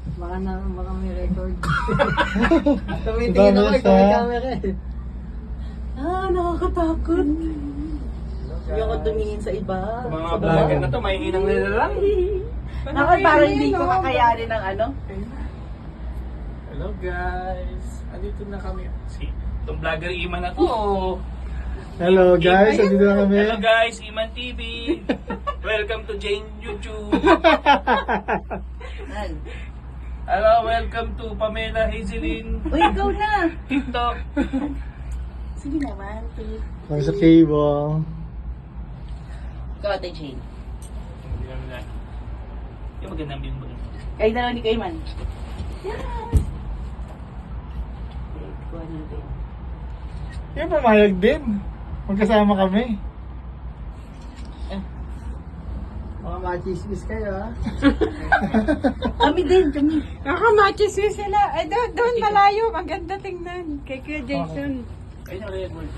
Baka may record. Tumitingin ako, ikaw may camera eh. Nakakatakot. Hindi ako tumingin sa iba. Mga vlogger na to, may hinang nila lang. Ako parang hindi ko kakayanin ng ano. Hello guys, andito na kami. Si itong vlogger Iman na to. Hello guys, andito na kami. Hello guys, Iman TV. Welcome to Jane YouTube. Hello, welcome to Pamela Hazelin. Uy, ikaw na. TikTok. Sige naman, please. Kami sa table. Ikaw, Ate Jane. Hindi namin na. Yung magandang bing mo. Kayo dalawa ni Kayman. Yes! Kuha na natin. Yan, pumayag din. Magkasama kami. Mga machismis kayo ha. Kami din, kami. Ako, machismis sila. Ay, doon malayo. Maganda tingnan. Kay Kuya Jason. Ayun yung red word.